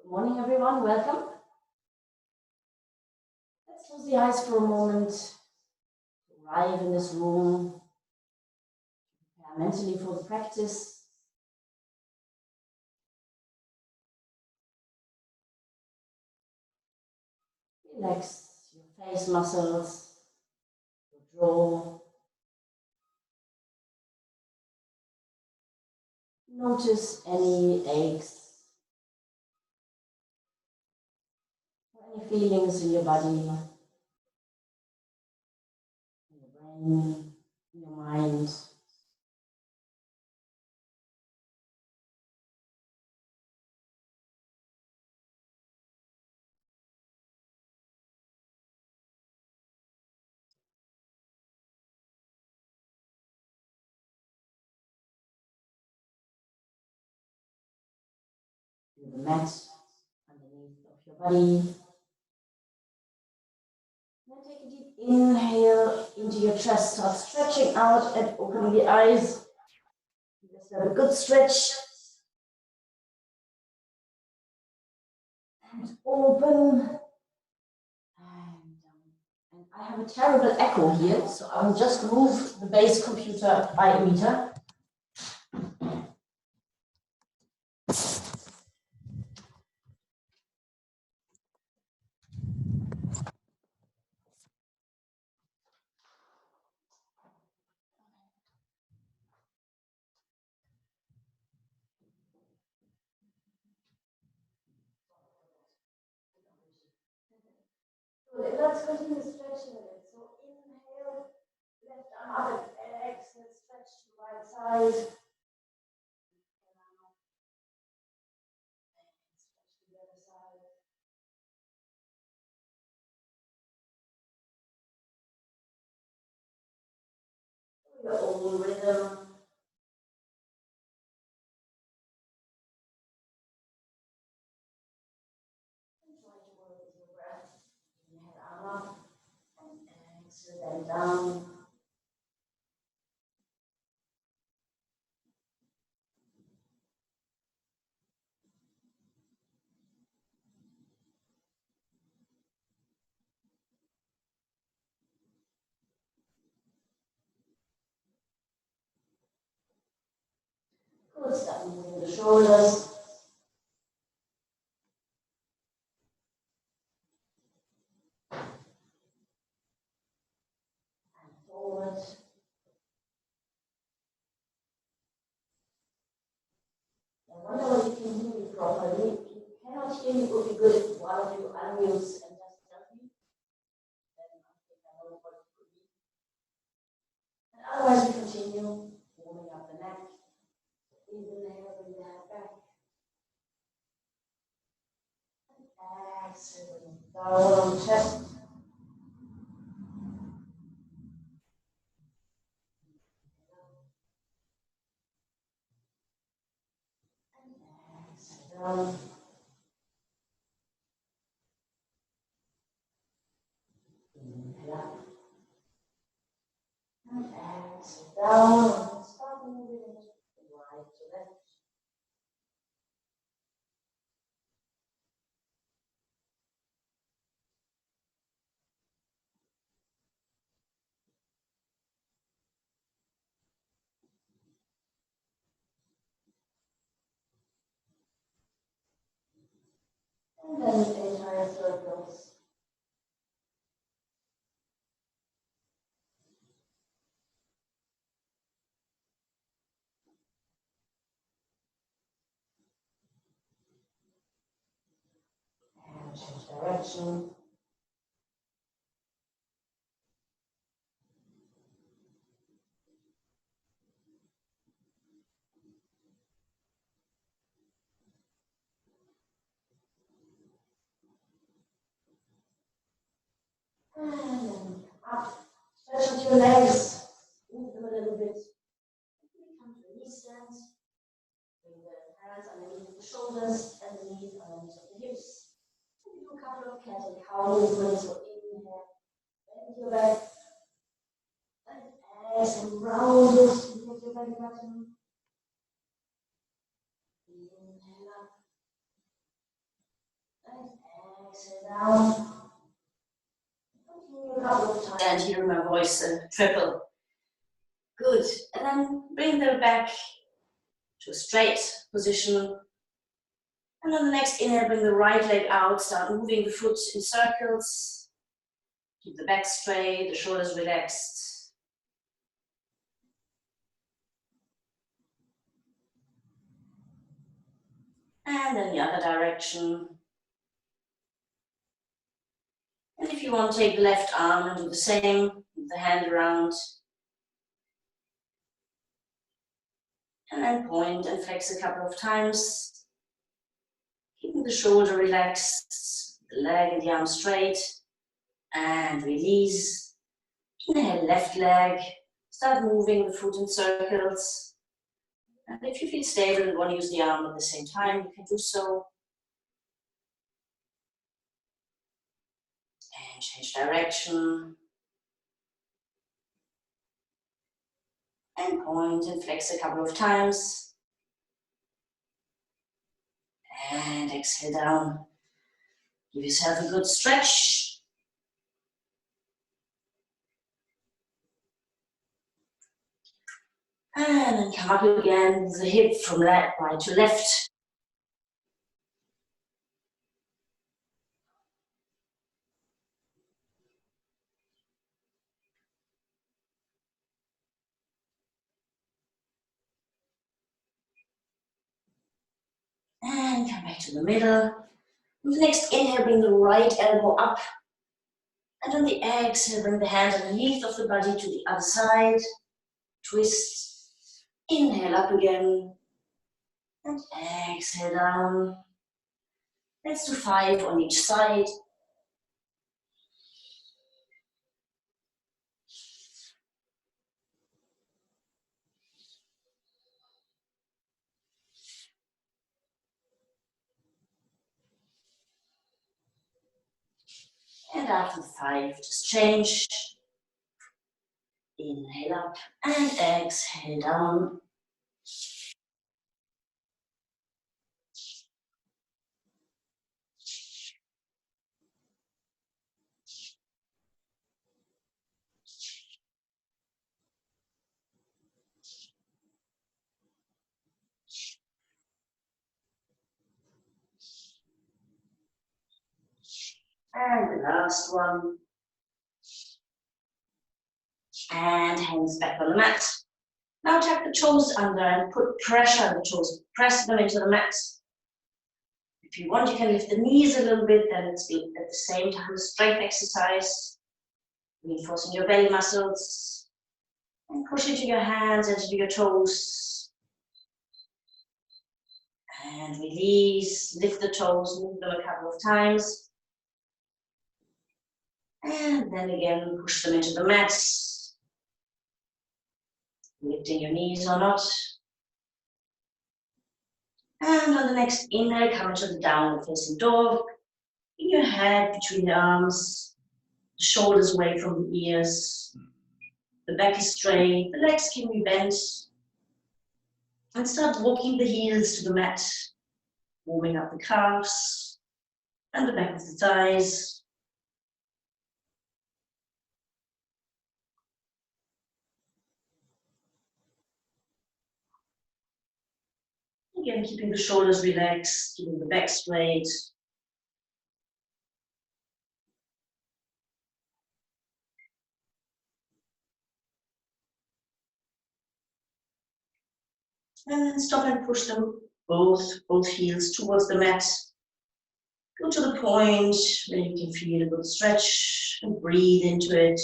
Good morning, everyone. Welcome. Let's close the eyes for a moment, arrive in this room, prepare mentally for the practice. Relax your face muscles, your jaw. Notice any aches or any feelings in your body, in your brain, in your mind. Feel the mat underneath of your body. Then take a deep inhale into your chest. Start stretching out and opening the eyes. Just have a good stretch. And open. And I have a terrible echo here, so I will just move the base computer by a meter. Let's continue stretching a bit. So inhale, left arm up and exhale, stretch to the right side. Stretch to the other side. Your own rhythm. And try to work with your breath. Inhale, arm up and exhale, then down. Good, start moving the shoulders. And forward. I wonder whether you can hear me properly. If you cannot hear me, it would be good if one of you unmutes and just tell me. Then I think I know what it could be. And otherwise, we continue warming up the neck. Inhale, bring the head back. And exhale, down on the chest. And exhale down. Inhale up. And exhale down. And start moving right to left. And then entire circles. And change direction. And then up. Stretch out your legs. Move them a little bit. Come to a knee stand. Bring the hands underneath the shoulders and the knees underneath the hips. And do a couple of cat and cow movements. So inhale, bend your back. And exhale, round it. Get your belly button. Inhale up. exhale down. Continue a couple of times. And hear my voice, triple. Good. And then bring them back to a straight position. And on the next inhale, bring the right leg out. Start moving the foot in circles. Keep the back straight, the shoulders relaxed. And then the other direction. And if you want, take the left arm and do the same, with the hand around. And then point and flex a couple of times. Keeping the shoulder relaxed, the leg and the arm straight. And release. Inhale, left leg. Start moving the foot in circles. And if you feel stable and want to use the arm at the same time, you can do so. And change direction. And point and flex a couple of times. And exhale down. Give yourself a good stretch. And then come up again with the hip from right to left. And come back to the middle. With the next inhale, bring the right elbow up. And on the exhale, bring the hand underneath of the body to the other side. Twist. Inhale up again. And exhale down. Let's do 5 on each side. And after 5, just change. Inhale up and exhale down. And the last one. And hands back on the mat. Now tuck the toes under and put pressure on the toes. Press them into the mat. If you want, you can lift the knees a little bit, then it's at the same time a strength exercise. Reinforcing your belly muscles. And push into your hands, into your toes. And release, lift the toes, move them a couple of times. And then again, push them into the mat. Lifting your knees or not. And on the next inhale, come into the downward facing dog. Bring your head between the arms, the shoulders away from the ears. The back is straight, the legs can be bent. And start walking the heels to the mat. Warming up the calves and the back of the thighs. Again, keeping the shoulders relaxed, keeping the back straight. And then stop and push them both heels towards the mat. Go to the point where you can feel a good stretch and breathe into it.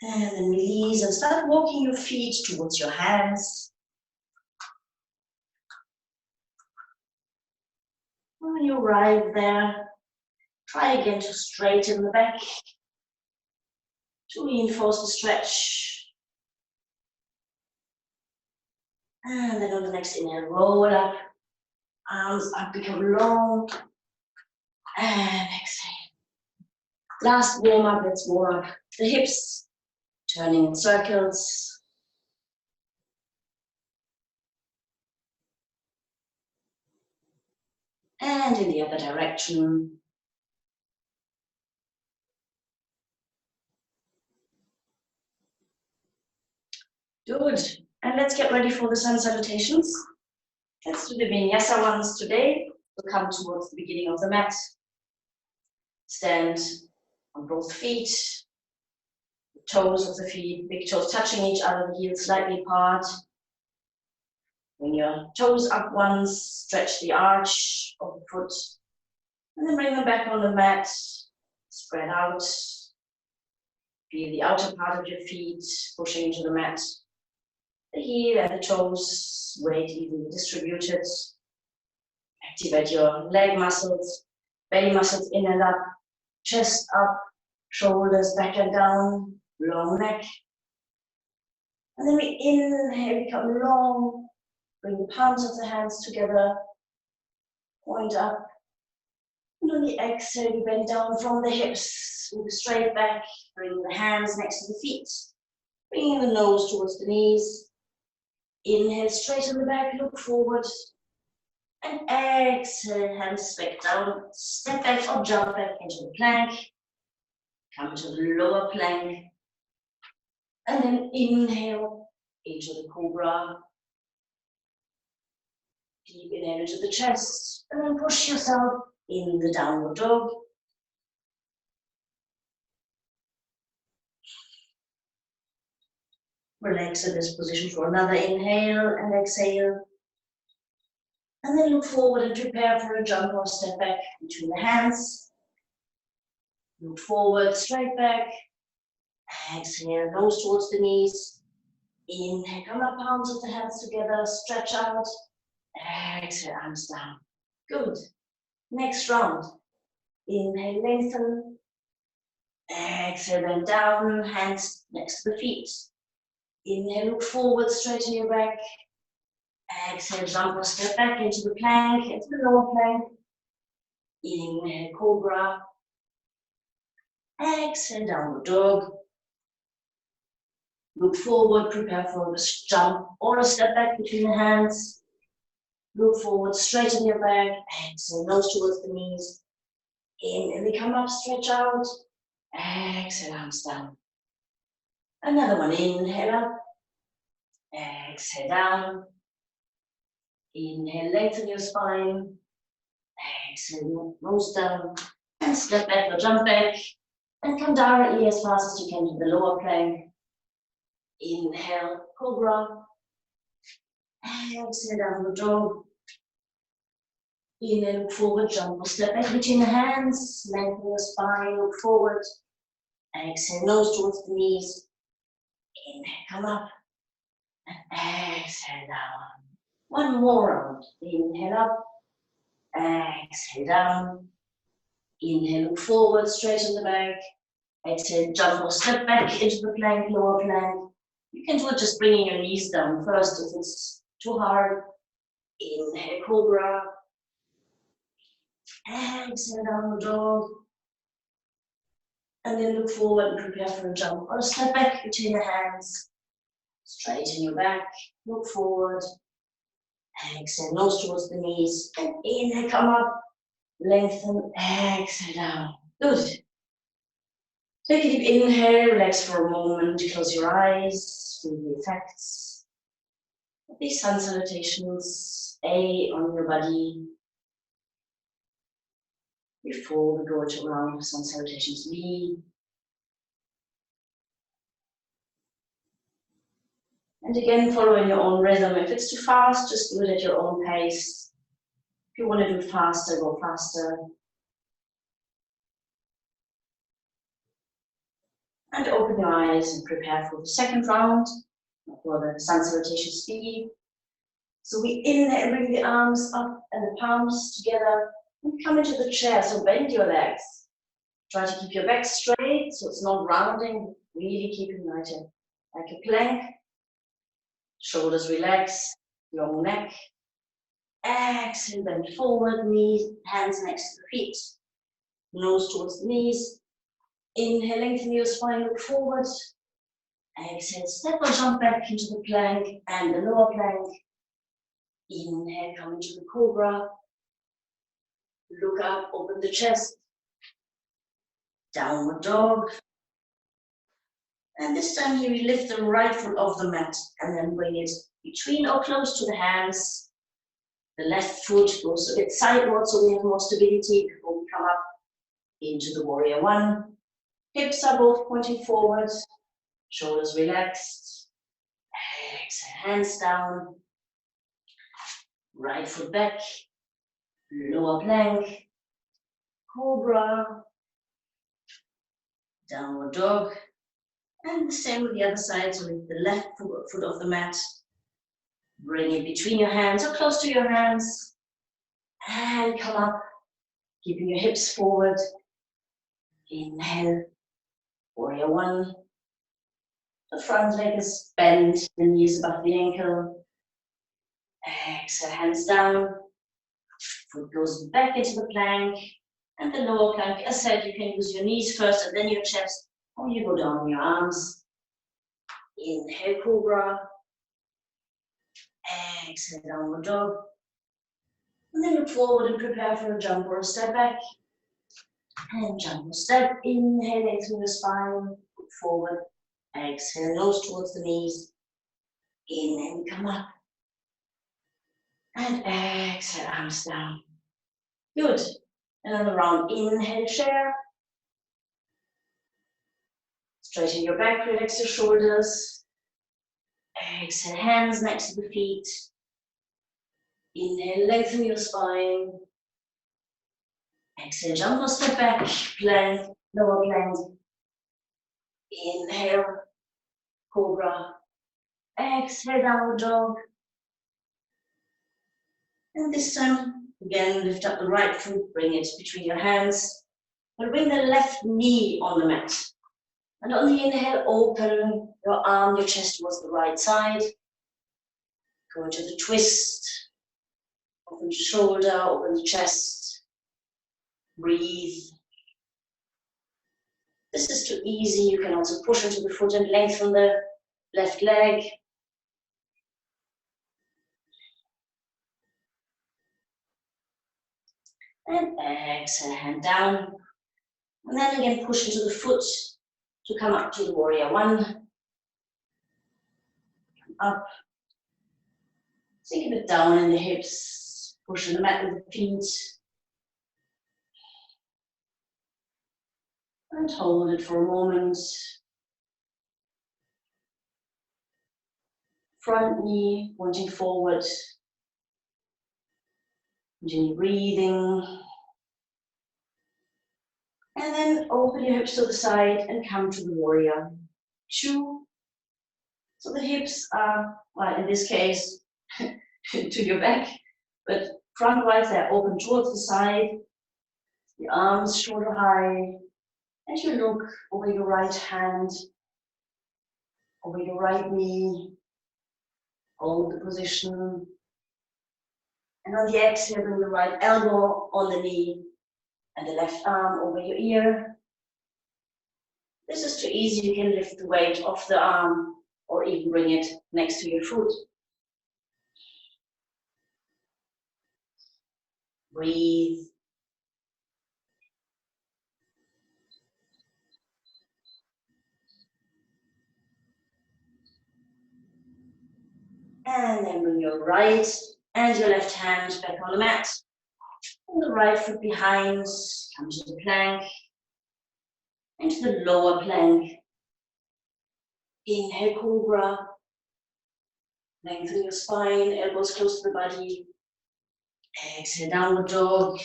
And then release and start walking your feet towards your hands. When you arrive there, try again to straighten the back, to reinforce the stretch. And then on the next inhale, roll up, arms up, become long, and exhale. Last warm up, let's warm up the hips, turning in circles. And in the other direction. Good. And let's get ready for the sun salutations. Let's do the vinyasa ones today. We'll come towards the beginning of the mat. Stand on both feet. The toes of the feet, big toes touching each other, the heels slightly apart. Bring your toes up once, stretch the arch of the foot. And then bring them back on the mat. Spread out. Feel the outer part of your feet pushing into the mat. The heel and the toes, weight evenly distributed. Activate your leg muscles, belly muscles in and up, chest up, shoulders back and down, long neck. And then we inhale, become long, bring the palms of the hands together, point up. And on the exhale, you bend down from the hips, move straight back, bring the hands next to the feet, bringing the nose towards the knees. Inhale, straighten the back, look forward. And exhale, hands back down, step back or jump back into the plank. Come to the lower plank. And then inhale into the cobra. Deep inhale into the chest. And then push yourself in the downward dog. Relax in this position for another inhale and exhale. And then look forward and prepare for a jump or step back between the hands. Look forward, straight back. Exhale, nose towards the knees. Inhale, come up, palms of the hands together, stretch out. Exhale, arms down. Good. Next round. Inhale, lengthen. Exhale, bend down, hands next to the feet. Inhale, look forward, straighten your back. Exhale, jump or step back into the plank, into the lower plank. Inhale, cobra. Exhale, downward dog. Look forward, prepare for a jump or a step back between the hands. Look forward, straighten your back. Exhale, nose towards the knees. Inhale, we come up, stretch out. Exhale, arms down. Another one, inhale up. Exhale, down. Inhale, lengthen your spine. Exhale, nose down. And step back or jump back. And come directly as fast as you can to the lower plank. Inhale, cobra. Exhale, downward dog. Inhale, look forward, jump or step back between the hands. Lengthen your spine, look forward. Exhale, nose towards the knees. Inhale, come up. And exhale, down. One more round. Inhale up. Exhale, down. Inhale, look forward, straighten the back. Exhale, jump or step back into the plank, lower plank. You can do it just bringing your knees down first if it's too hard. Inhale, cobra. Exhale, downward dog. And then look forward and prepare for a jump or a step back between the hands. Straighten your back, look forward. Exhale, nose towards the knees. And inhale, come up. Lengthen, exhale, down. Good. Take a deep inhale, relax for a moment, close your eyes, feel the effects of these sun salutations, on your body. Before we go to round of sun salutations, B. And again, following your own rhythm. If it's too fast, just do it at your own pace. If you want to do it faster, go faster. And open your eyes and prepare for the second round, for the sun salutation speed. So we inhale, bring the arms up and the palms together and come into the chair. So bend your legs. Try to keep your back straight so it's not rounding. Really keep it united. Like a plank. Shoulders relax, long neck. Exhale, bend forward, knees, hands next to the feet. Nose towards the knees. Inhale, lengthen your spine, look forward. Exhale, step or jump back into the plank and the lower plank. Inhale, come into the cobra. Look up, open the chest. Downward dog. And this time here we lift the right foot off the mat and then bring it between or close to the hands. The left foot goes a bit sideways so we have more stability before we come up into the warrior one. Hips are both pointing forward, shoulders relaxed. Exhale, hands down. Right foot back, lower plank, cobra, downward dog. And the same with the other side, so with the left foot off the mat. Bring it between your hands or close to your hands. And come up, keeping your hips forward. Inhale, warrior one. The front leg is bent, the knees above the ankle. Exhale, hands down. Foot goes back into the plank. And the lower plank, as said, you can use your knees first and then your chest, or you go down on your arms. Inhale, cobra. Exhale, downward dog. And then look forward and prepare for a jump or a step back. And jump or step. Inhale, lengthen the spine. Look forward. Exhale, nose towards the knees. Inhale, come up. And exhale, arms down. Good. Another round. Inhale, chair. Straighten your back, relax your shoulders. Exhale, hands next to the feet. Inhale, lengthen your spine. Exhale, jump or step back, plank, lower plank. Inhale, cobra. Exhale, downward dog. And this time, again, lift up the right foot, bring it between your hands. And bring the left knee on the mat. And on the inhale, open your arm, your chest towards the right side. Go into the twist. Open the shoulder, open the chest. Breathe. This is too easy. You can also push into the foot and lengthen the left leg. And exhale, hand down. And then again, push into the foot to come up to the warrior one. Come up. Sink a bit down in the hips. Push in the mat with the feet. And hold it for a moment. Front knee pointing forward. Continue breathing. And then open your hips to the side and come to the warrior two. So the hips are, well, in this case, to your back, but front-wise they're open towards the side. The arms shoulder high. And you look over your right hand, over your right knee. Hold the position. And on the exhale, bring the right elbow on the knee and the left arm over your ear. This is too easy. You can lift the weight off the arm or even bring it next to your foot. Breathe. And then bring your right and your left hand back on the mat. And the right foot behind, come to the plank, into the lower plank. Inhale, cobra. Lengthen your spine, elbows close to the body. Exhale, downward dog.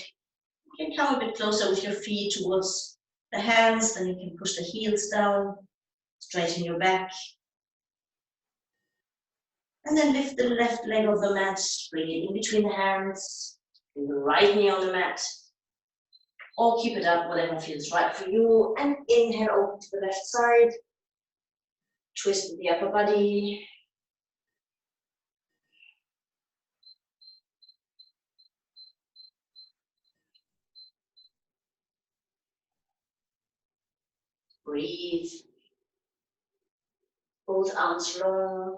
You can come a bit closer with your feet towards the hands, then you can push the heels down, straighten your back. And then lift the left leg off the mat, bring it in between the hands, bring the right knee on the mat, or keep it up, whatever feels right for you. And inhale, open to the left side, twist the upper body. Breathe. Both arms long.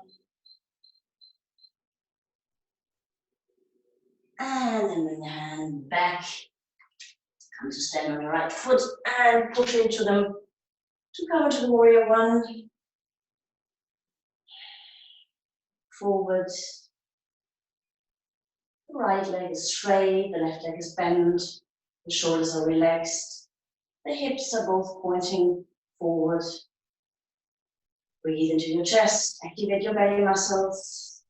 And then bring the hand back. Come to stand on your right foot and push into them to come into the warrior one. Forward. The right leg is straight, the left leg is bent, the shoulders are relaxed, the hips are both pointing forward. Breathe into your chest, activate your belly muscles.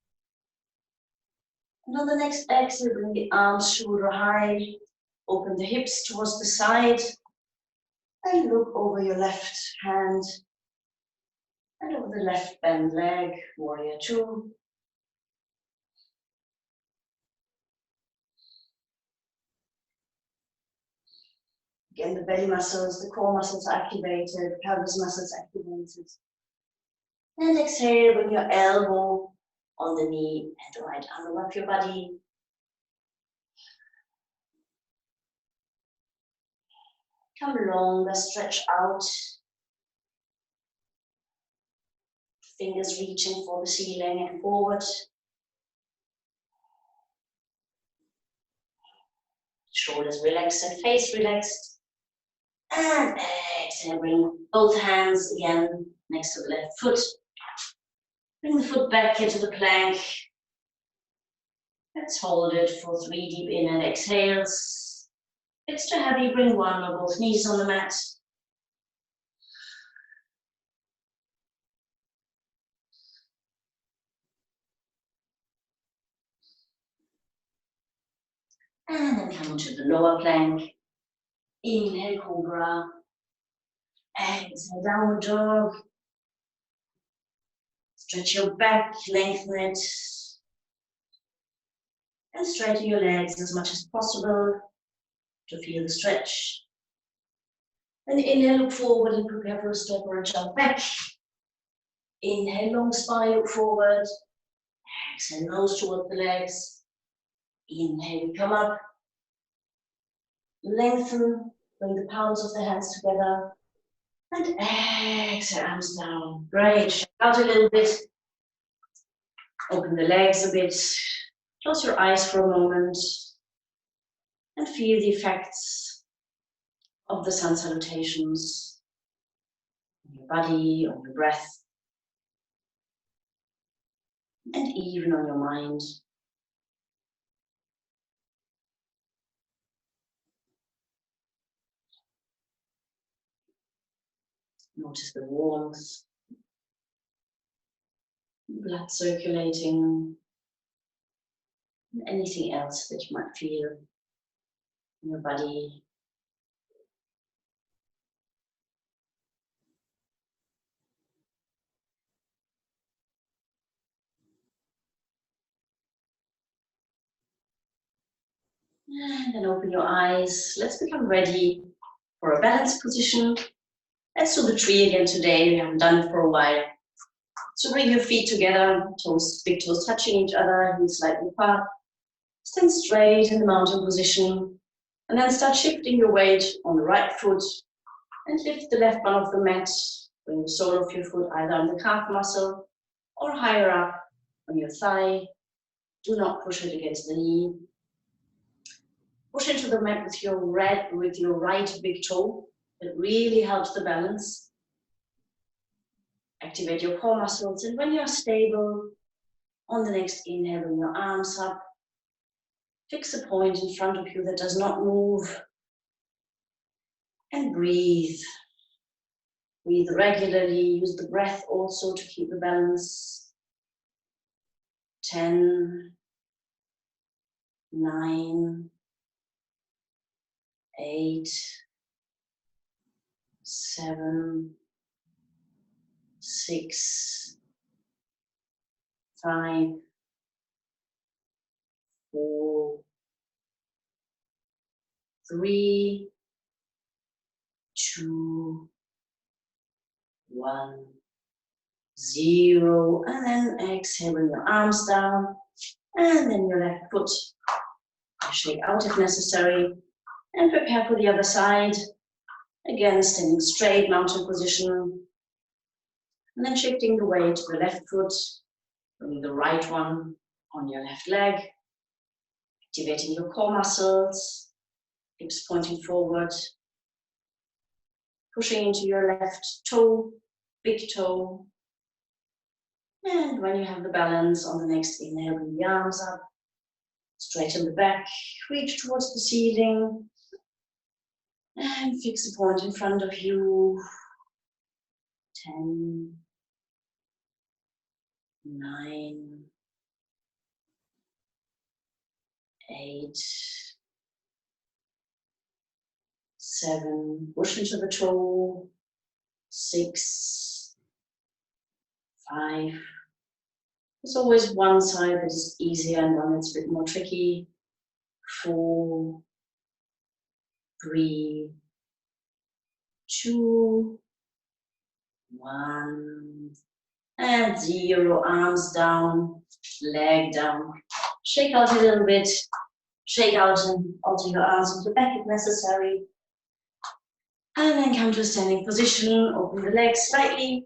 And on the next exhale, bring the arms shoulder high, open the hips towards the side, and look over your left hand and over the left bent leg, warrior two. Again, the belly muscles, the core muscles are activated, pelvis muscles activated. And exhale, bring your elbow on the knee and the right arm above your body. Come longer, stretch out. Fingers reaching for the ceiling and forward. Shoulders relaxed and face relaxed. And exhale, bring both hands again next to the left foot. Bring the foot back into the plank. Let's hold it for 3 deep in and exhales. If it's too heavy, bring one or both knees on the mat. And then come to the lower plank. Inhale, cobra. Exhale, downward dog. Stretch your back, lengthen it. And straighten your legs as much as possible to feel the stretch. Then inhale, look forward and prepare for a step or a jump back. Inhale, long spine, look forward. Exhale, nose toward the legs. Inhale, come up. Lengthen, bring the palms of the hands together. And exhale, arms down. Great, shake out a little bit. Open the legs a bit. Close your eyes for a moment. And feel the effects of the sun salutations on your body, on your breath, and even on your mind. Notice the warmth, blood circulating, and anything else that you might feel in your body. And then open your eyes. Let's become ready for a balanced position. Let's do the tree again today. We haven't done it for a while. So bring your feet together, toes, big toes touching each other, knees slightly apart. Stand straight in the mountain position. And then start shifting your weight on the right foot. And lift the left one off the mat. Bring the sole of your foot either on the calf muscle or higher up on your thigh. Do not push it against the knee. Push into the mat with your right big toe. It really helps the balance. Activate your core muscles, and when you're stable, on the next inhale, bring your arms up. Fix a point in front of you that does not move. And breathe. Breathe regularly. Use the breath also to keep the balance. 10, 9, 8, 7, 6, 5, 4, 3, 2, 1, 0. And then exhale, bring your arms down. And then your left foot. Shake out if necessary. And prepare for the other side. Again, standing straight, mountain position. And then shifting the weight to the left foot, bringing the right one on your left leg, activating your core muscles, hips pointing forward, pushing into your left toe, big toe. And when you have the balance on the next inhale, bring the arms up, straighten the back, reach towards the ceiling, and fix a point in front of you. 10, 9, 8, 7, push into the toe, 6, 5. There's always one side that is easier and one that's a bit more tricky. 4, 3, 2, 1, and 0. Arms down, leg down. Shake out a little bit. Shake out and alter your arms into the back if necessary. And then come to a standing position. Open the legs slightly,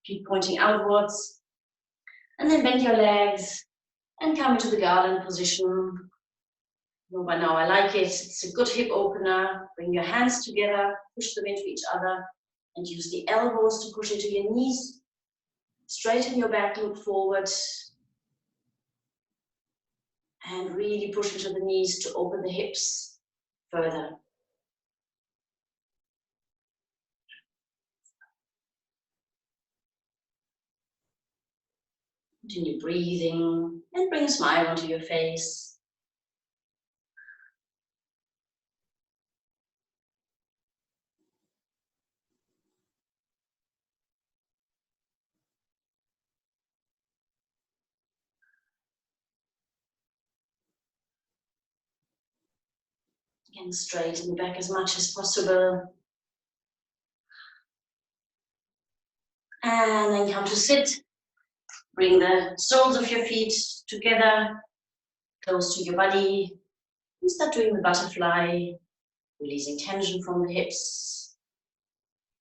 feet pointing outwards. And then bend your legs and come into the garland position. Well, by now I like it. It's a good hip opener. Bring your hands together, push them into each other, and use the elbows to push into your knees. Straighten your back, look forward. And really push into the knees to open the hips further. Continue breathing and bring a smile onto your face. Again, straighten the back as much as possible. And then come to sit. Bring the soles of your feet together, close to your body. And start doing the butterfly, releasing tension from the hips.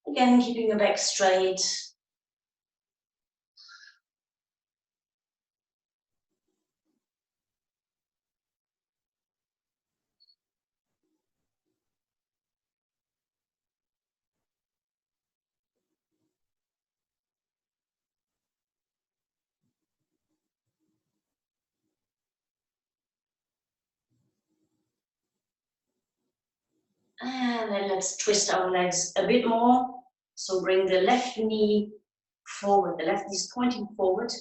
Again, keeping your back straight. And then let's twist our legs a bit more. So bring the left knee forward. The left knee is pointing forward.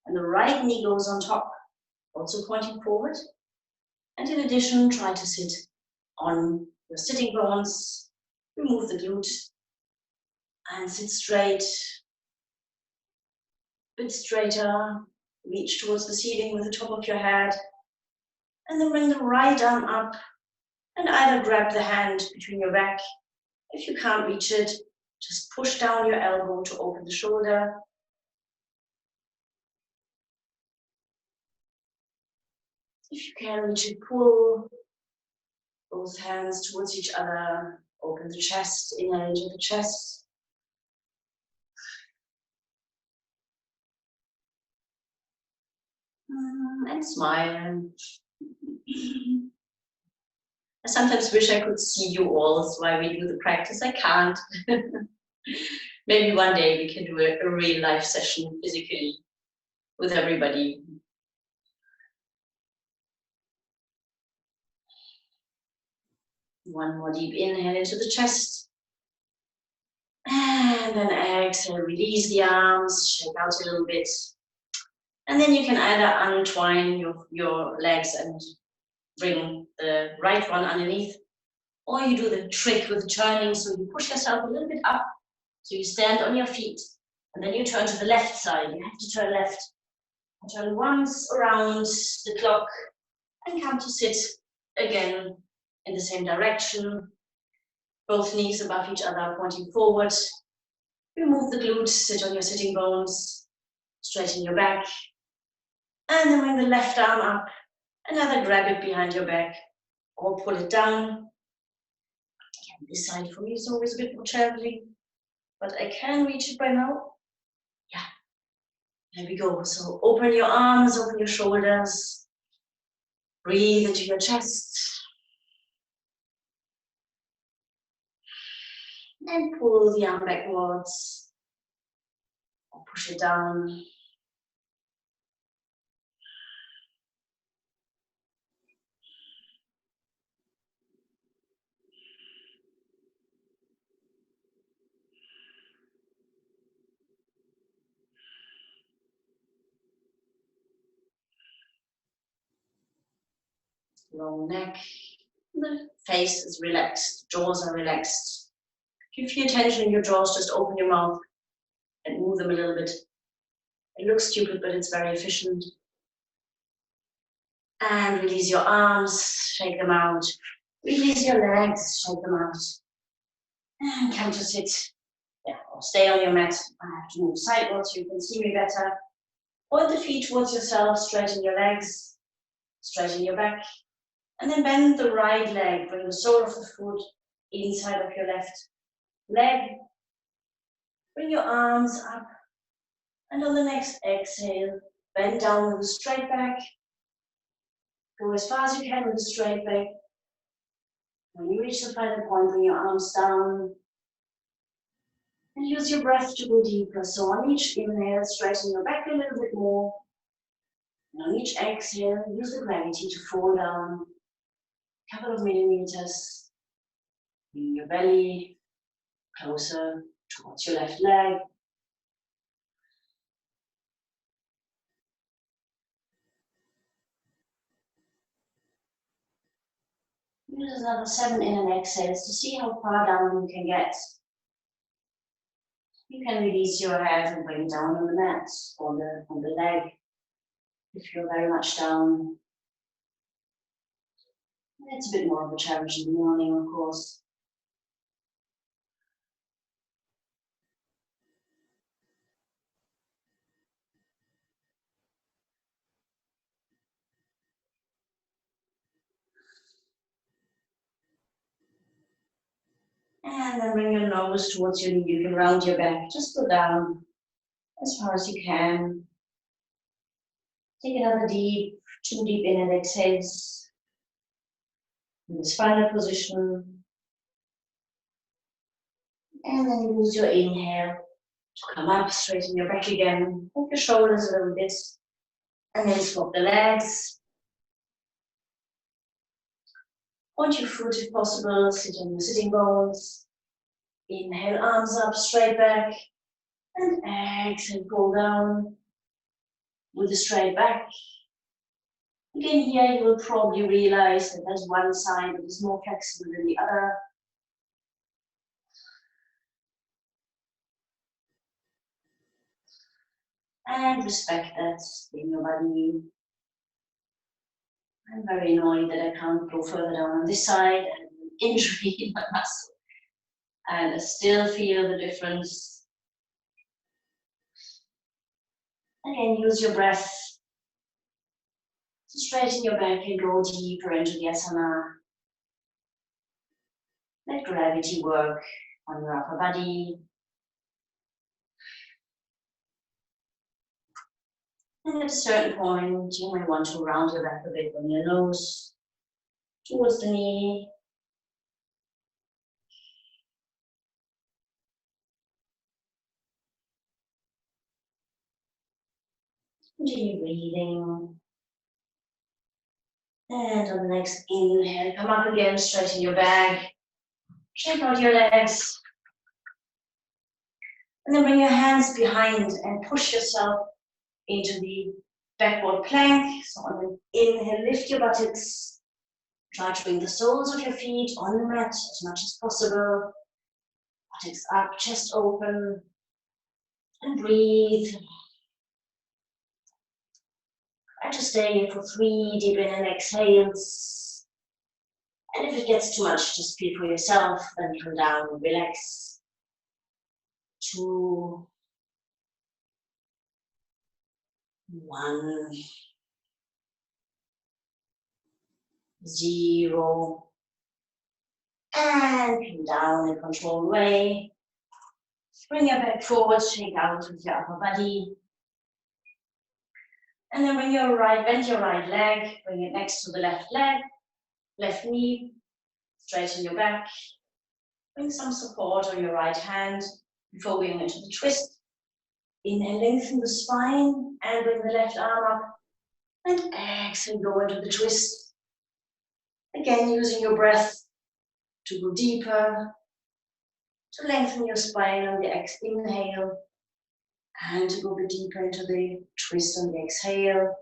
And the right knee goes on top, also pointing forward. And in addition, try to sit on your sitting bones. Remove the glute. And sit straight. A bit straighter. Reach towards the ceiling with the top of your head. And then bring the right arm up. And either grab the hand between your back. If you can't reach it, just push down your elbow to open the shoulder. If you can reach it, pull both hands towards each other. Open the chest, inhale into the chest. And smile. I sometimes wish I could see you all, that's why we do the practice. I can't. Maybe one day we can do a real life session physically with everybody. One more deep inhale into the chest. And then exhale, release the arms, shake out a little bit. And then you can either untwine your legs and bring the right one underneath, or you do the trick with turning, so you push yourself a little bit up, so you stand on your feet, and then you turn to the left side. You have to turn left. And turn once around the clock, and come to sit again in the same direction. Both knees above each other, pointing forward. Remove the glutes, sit on your sitting bones, straighten your back, and then bring the left arm up. And either grab it behind your back or pull it down. This side for me is always a bit more challenging, but I can reach it by now. Yeah, there we go. So open your arms, open your shoulders, breathe into your chest, and pull the arm backwards, or push it down. Long neck, the face is relaxed, jaws are relaxed. If you feel tension in your jaws, just open your mouth and move them a little bit. It looks stupid, but it's very efficient. And release your arms, shake them out. Release your legs, shake them out. And come to sit. Yeah, or stay on your mat. I have to move sideways so you can see me better. Point the feet towards yourself, straighten your legs, straighten your back. And then bend the right leg, bring the sole of the foot inside of your left leg. Bring your arms up. And on the next exhale, bend down with a straight back. Go as far as you can with a straight back. When you reach the final point, bring your arms down. And use your breath to go deeper. So on each inhale, straighten your back a little bit more. And on each exhale, use the gravity to fall down a couple of millimeters. Bring your belly closer towards your left leg. Use another 7 in and exhales to see how far down you can get. You can release your head and bring it down on the mat or on the leg if you're very much down. It's a bit more of a challenge in the morning, of course. And then bring your nose towards your knee. You can round your back. Just go down as far as you can. Take another deep, 2 deep in and exhales. In this final position. And then use your inhale to come up, straighten your back again. Move your shoulders a little bit. And then swap the legs. Point your foot if possible, sit on your sitting bones. Inhale, arms up, straight back. And exhale, pull down with a straight back. Again, here you will probably realize that there's one side that is more flexible than the other. And respect that in your body. I'm very annoyed that I can't go further down on this side and injury in my muscle. And I still feel the difference. Again, use your breath to straighten your back and go deeper into the asana. Let gravity work on your upper body. And at a certain point, you might want to round your back a bit on your nose towards the knee. Continue breathing. And on the next inhale, come up again, straighten your back. Shake out your legs. And then bring your hands behind and push yourself into the backward plank. So on the inhale, lift your buttocks. Try to bring the soles of your feet on the mat as much as possible. Buttocks up, chest open. And breathe. Try to stay here for 3 deep in and exhales. And if it gets too much, just feel for yourself, then come down and relax. 2, 1, 0. And come down in a controlled way. Bring your back forward, shake out with your upper body. And then bend your right leg, bring it next to the left leg, left knee, straighten your back. Bring some support on your right hand before going into the twist. Inhale, lengthen the spine and bring the left arm up. And exhale, go into the twist. Again, using your breath to go deeper, to lengthen your spine on the inhale, and to go a bit deeper into the twist on the exhale.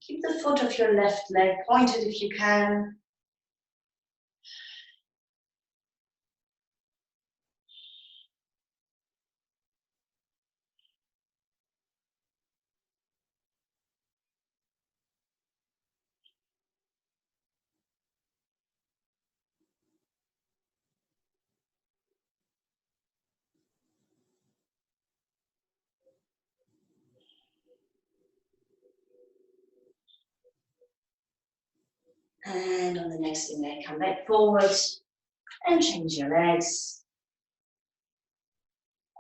Keep the foot of your left leg pointed if you can. And on the next inhale, come back forward and change your legs.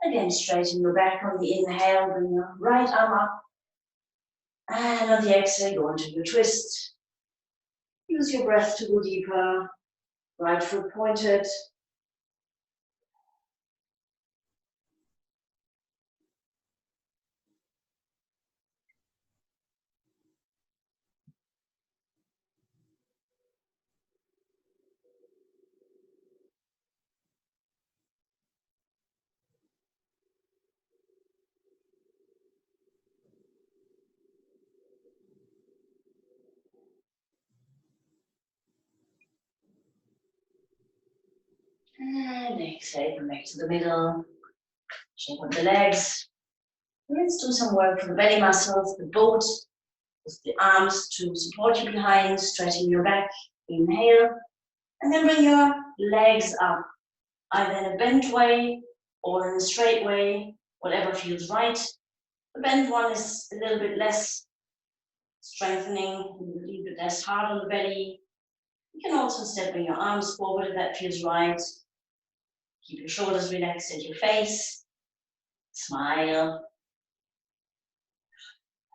Again, straighten your back on the inhale, bring your right arm up. And on the exhale, go into your twist. Use your breath to go deeper. Right foot pointed. And exhale, come back to the middle. Shake up the legs. Let's do some work for the belly muscles, the boat, with the arms to support you behind, stretching your back. Inhale, and then bring your legs up, either in a bent way or in a straight way, whatever feels right. The bent one is a little bit less strengthening, a little bit less hard on the belly. You can also instead bring your arms forward if that feels right. Keep your shoulders relaxed at your face. Smile.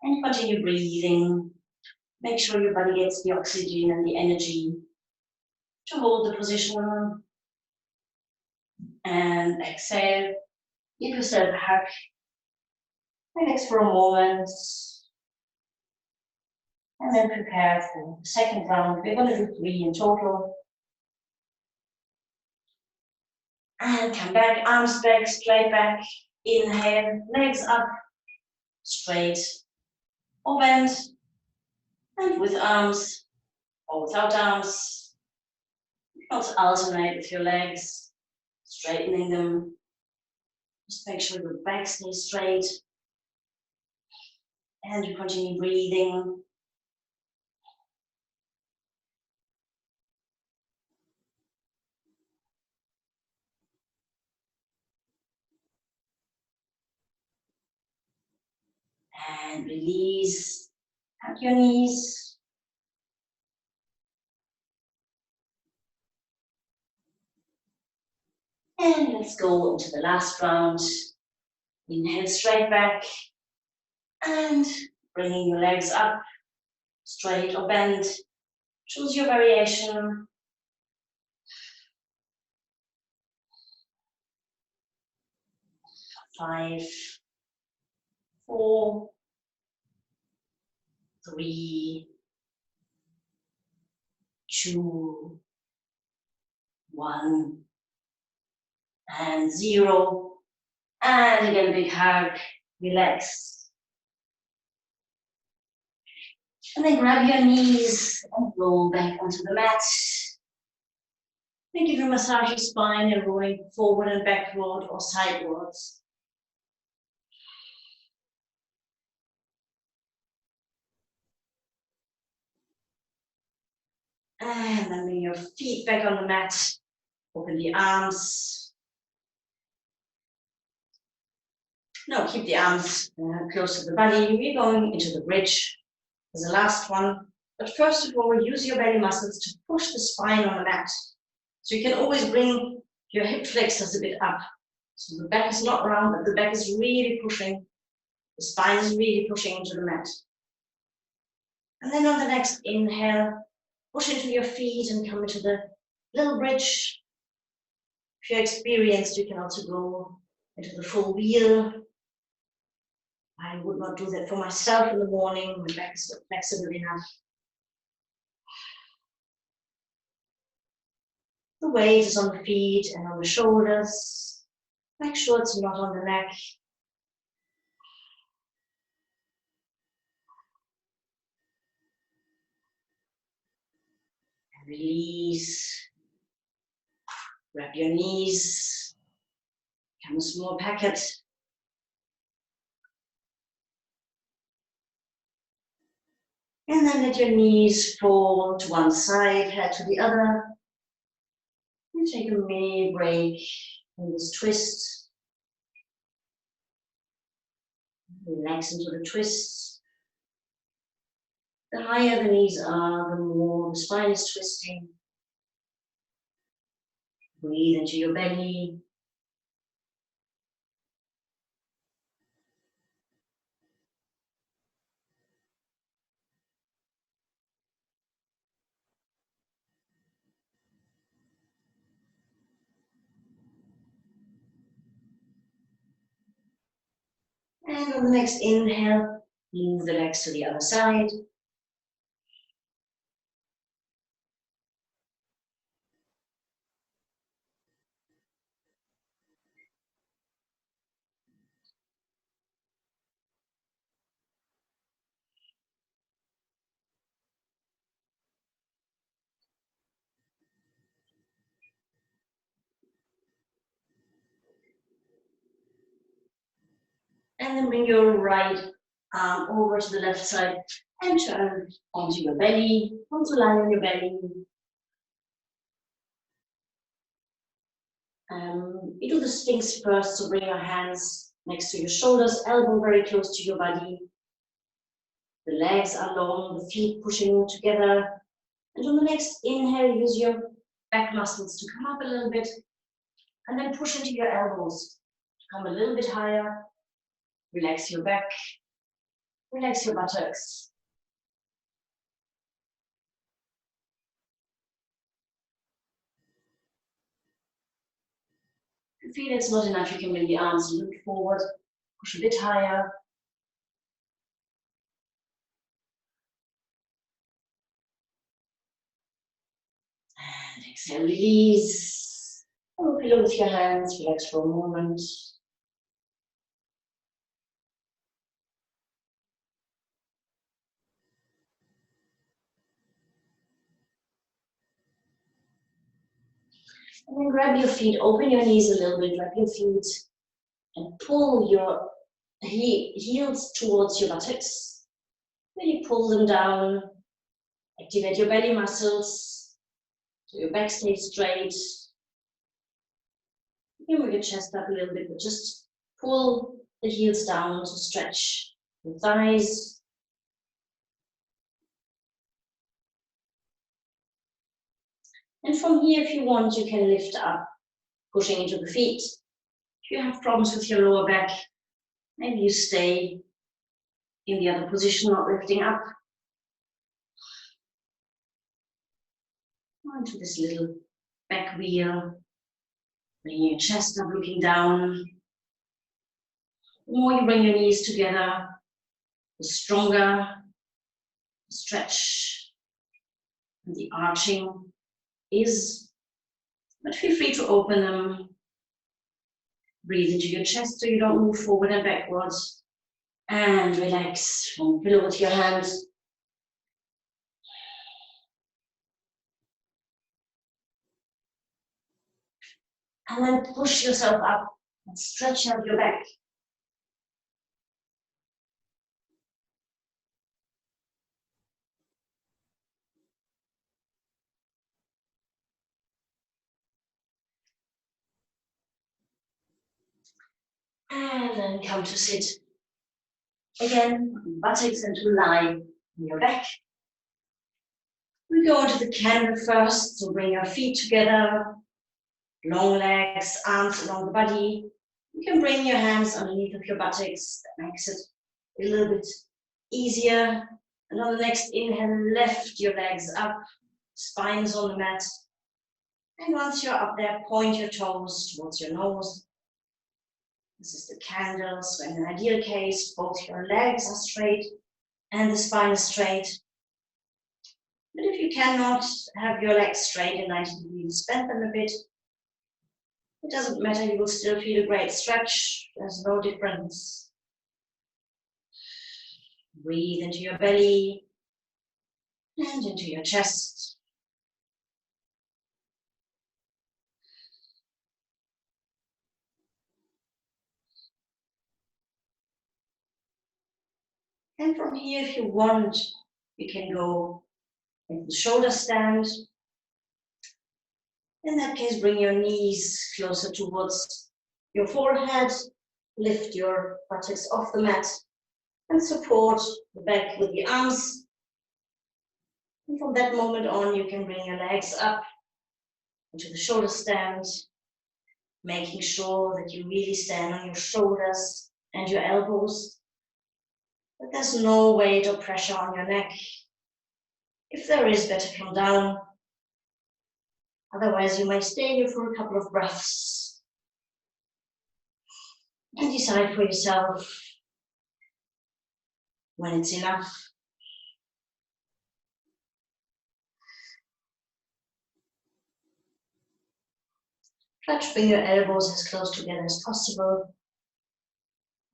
And continue breathing. Make sure your body gets the oxygen and the energy to hold the position. And exhale. Give yourself a hug. Relax for a moment. And then prepare for the second round. We're going to do 3 in total. And come back, arms back, straight back. Inhale, legs up, straight or bent. And with arms or without arms. You can also alternate with your legs, straightening them. Just make sure your back stays straight. And you continue breathing. And release. Hug your knees. And let's go into the last round. Inhale straight back. And bringing your legs up, straight or bent. Choose your variation. Five, 4, 3, 2, 1, and 0. And again, big hug, relax. And then grab your knees and roll back onto the mat. Then give your massage your spine and rolling forward and backward or sidewards. And then bring your feet back on the mat. Open the arms. No, keep the arms close to the body. We're going into the bridge as the last one. But first of all, use your belly muscles to push the spine on the mat. So you can always bring your hip flexors a bit up. So the back is not round, but the back is really pushing. The spine is really pushing into the mat. And then on the next inhale, push into your feet and come into the little bridge. If you're experienced, you can also go into the full wheel. I would not do that for myself in the morning. My back is not flexible enough. The weight is on the feet and on the shoulders. Make sure it's not on the neck. And release. Grab your knees. Become a small packet. And then let your knees fall to one side, head to the other. And take a mini break in this twist. Relax into the twist. The higher the knees are, the more the spine is twisting. Breathe into your belly. And on the next inhale, move the legs to the other side. And then bring your right arm over to the left side and turn onto your belly, onto lie on your belly. You do the Sphinx first, so bring your hands next to your shoulders, elbow very close to your body. The legs are long, the feet pushing together. And on the next inhale, use your back muscles to come up a little bit, and then push into your elbows to come a little bit higher. Relax your back, relax your buttocks. If you feel it's not enough, you can bring the arms a little forward, push a bit higher. And exhale, release. Hold the pillow with your hands, relax for a moment. And then grab your feet, open your knees a little bit, grab your feet, and pull your heels towards your buttocks. Really pull them down, activate your belly muscles, so your back stays straight. You can move your chest up a little bit, but just pull the heels down to stretch the thighs. And from here, if you want, you can lift up, pushing into the feet. If you have problems with your lower back, maybe you stay in the other position, not lifting up. Onto this little back wheel. Bring your chest up, looking down. The more you bring your knees together, the stronger the stretch and the arching is. But feel free to open them. Breathe into your chest so you don't move forward and backwards. And relax from the pillow with your hands. And then push yourself up and stretch out your back. And then come to sit. Again, buttocks into lie on your back. We go into the candle first, so bring your feet together, long legs, arms along the body. You can bring your hands underneath of your buttocks, that makes it a little bit easier. And on the next inhale, lift your legs up, spine is on the mat. And once you're up there, point your toes towards your nose. This is the candle, so in an ideal case, both your legs are straight and the spine is straight. But if you cannot have your legs straight in 90 degrees, bend them a bit. It doesn't matter, you will still feel a great stretch. There's no difference. Breathe into your belly and into your chest. And from here, if you want, you can go into the shoulder stand. In that case, bring your knees closer towards your forehead. Lift your buttocks off the mat and support the back with the arms. And from that moment on, you can bring your legs up into the shoulder stand, making sure that you really stand on your shoulders and your elbows, that there's no weight or pressure on your neck. If there is, better come down. Otherwise, you may stay here for a couple of breaths and decide for yourself when it's enough. Try to bring your elbows as close together as possible.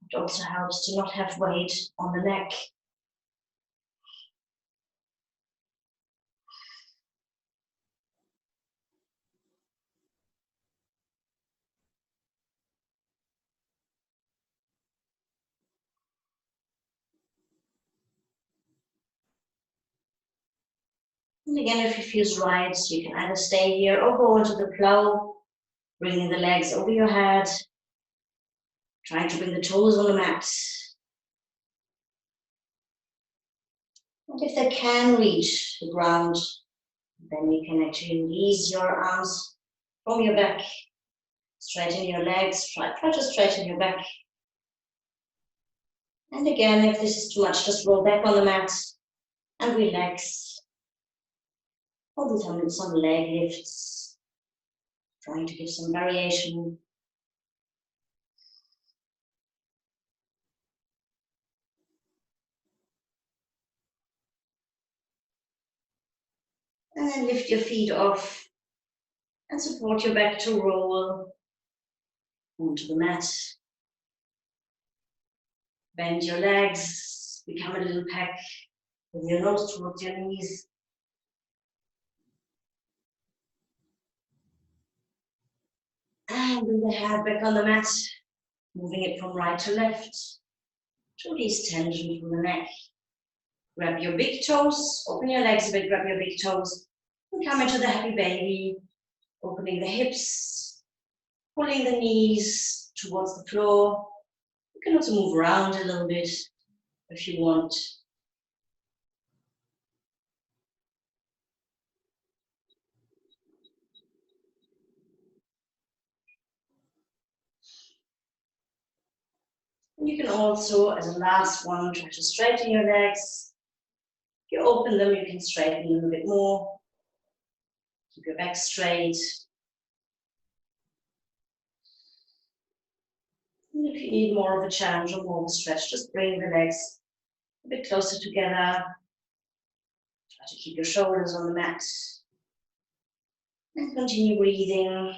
It also helps to not have weight on the neck. And again, if it feels right, you can either stay here or go into the plow, bringing the legs over your head, trying to bring the toes on the mat. And if they can reach the ground, then you can actually release your arms from your back, straighten your legs, try to straighten your back. And again, if this is too much, just roll back on the mat and relax. Hold some leg lifts, trying to give some variation. And then lift your feet off and support your back to roll onto the mat. Bend your legs, become a little peck with your nose towards your knees. And bring the head back on the mat, moving it from right to left to release tension from the neck. Grab your big toes, open your legs a bit, grab your big toes, and come into the happy baby, opening the hips, pulling the knees towards the floor. You can also move around a little bit if you want. And you can also, as a last one, try to straighten your legs. If you open them, you can straighten a little bit more. Keep your back straight. And if you need more of a challenge or more of a stretch, just bring the legs a bit closer together. Try to keep your shoulders on the mat. And continue breathing.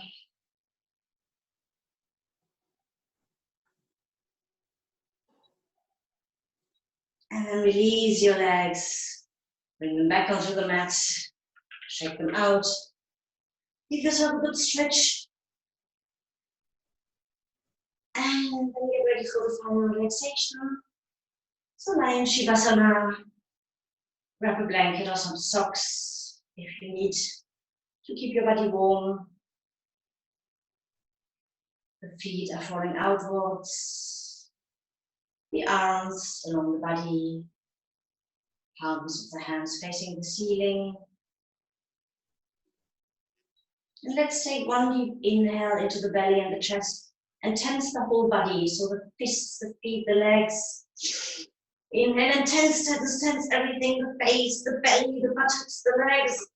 And then release your legs. Bring them back onto the mat. Shake them out. Give yourself a good stretch. And then get ready for the final relaxation. So lie in Shavasana. Grab a blanket or some socks if you need to keep your body warm. The feet are falling outwards. The arms along the body. Palms of the hands facing the ceiling. And let's take one deep inhale into the belly and the chest and tense the whole body. So the fists, the feet, the legs. Inhale and tense everything, the face, the belly, the buttocks, the legs.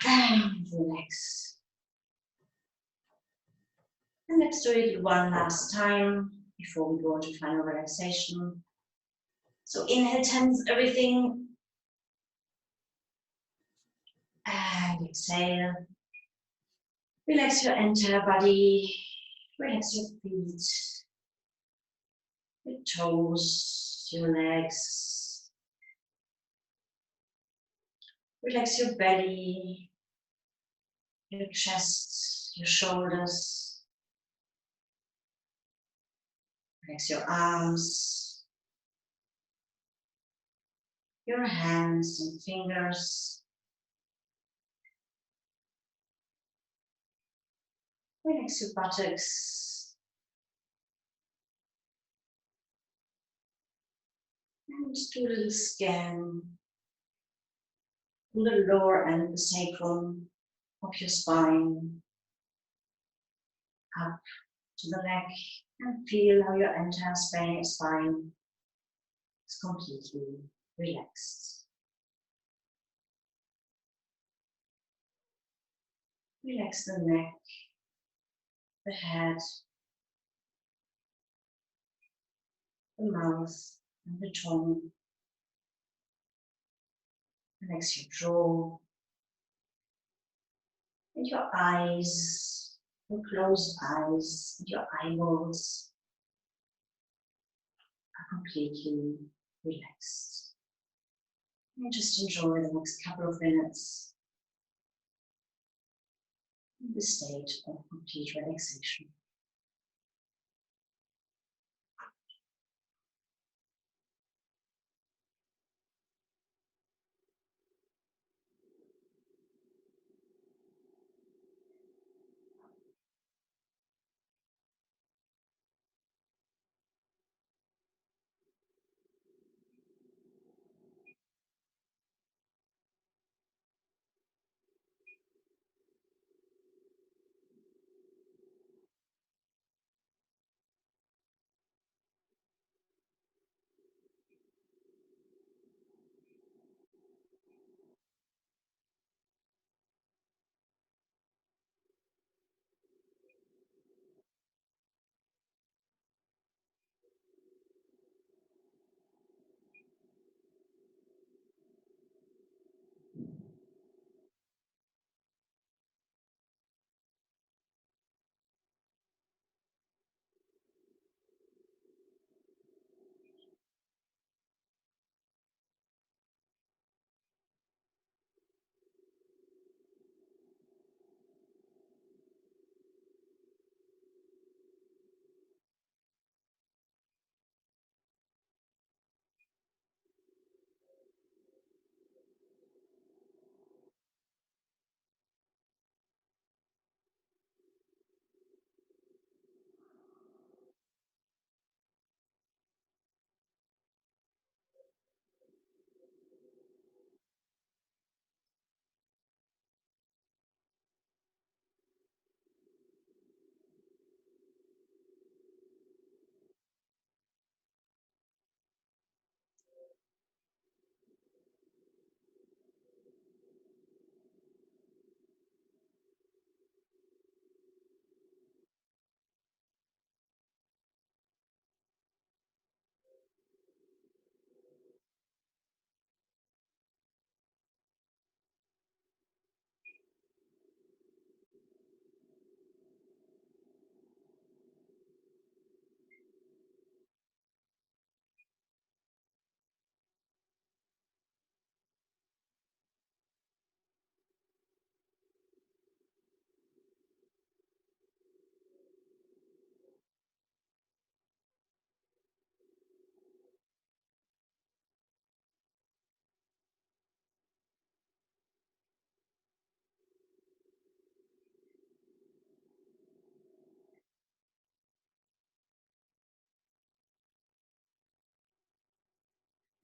And relax. And let's do it one last time before we go into final relaxation. So inhale, tense everything. And exhale. Relax your entire body. Relax your feet, your toes, your legs. Relax your belly, your chest, your shoulders. Relax your arms, your hands and fingers. Relax your buttocks. And do a little scan from the lower end, the sacrum of your spine, up to the neck, and feel how your entire spine is completely relaxed. Relax the neck, the head, the mouth, and the tongue. Relax your jaw, and your eyes, your closed eyes, and your eyeballs are completely relaxed. And just enjoy the next couple of minutes in the state of complete relaxation.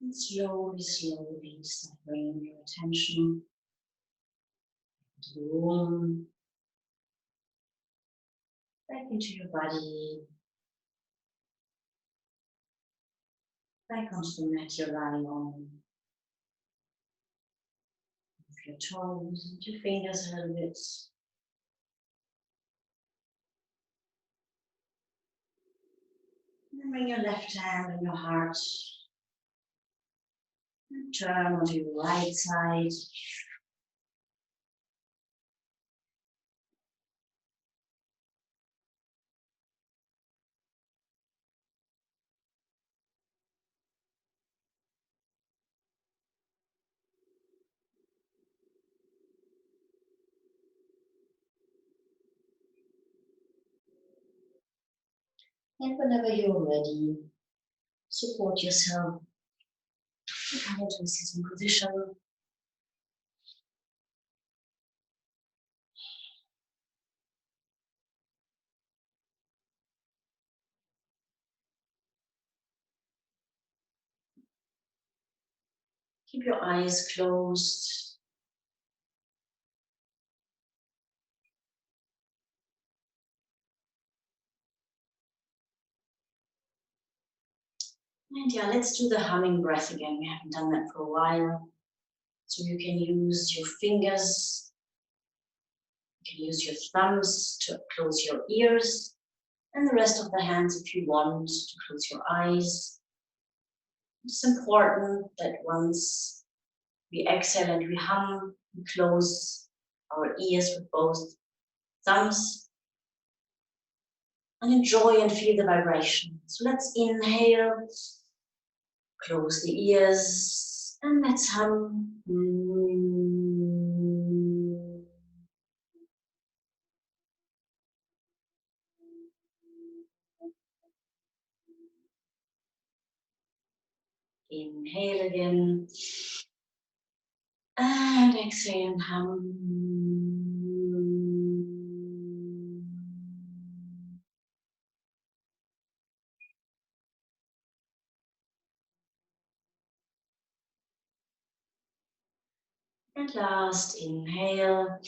And slowly start bringing your attention to the room back into your body, back onto the mat you're lying on. Move your toes and your fingers a little bit. And bring your left hand on your heart. And turn onto your right side. And whenever you're ready, support yourself. Come into a sitting position. Keep your eyes closed. And yeah, let's do the humming breath again. We haven't done that for a while. So you can use your fingers. You can use your thumbs to close your ears. And the rest of the hands, if you want, to close your eyes. It's important that once we exhale and we hum, we close our ears with both thumbs and enjoy and feel the vibration. So let's inhale, close the ears, and let's hum. Inhale again. And exhale and hum. And last, inhale.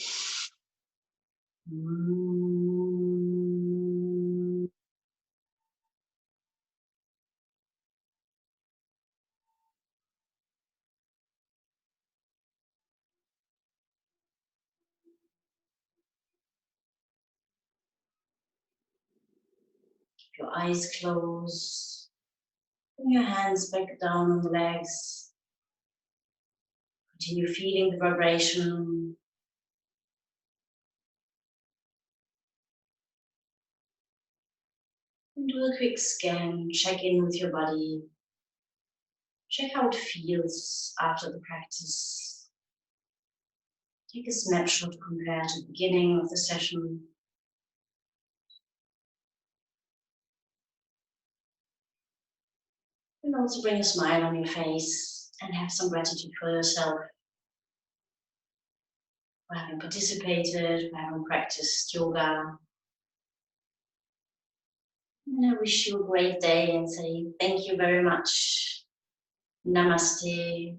Keep your eyes closed. Bring your hands back down on the legs. Continue feeling the vibration. And do a quick scan, check in with your body. Check how it feels after the practice. Take a snapshot compared to the beginning of the session. And also bring a smile on your face and have some gratitude for yourself for having participated, for having practiced yoga. And I wish you a great day and say thank you very much. Namaste.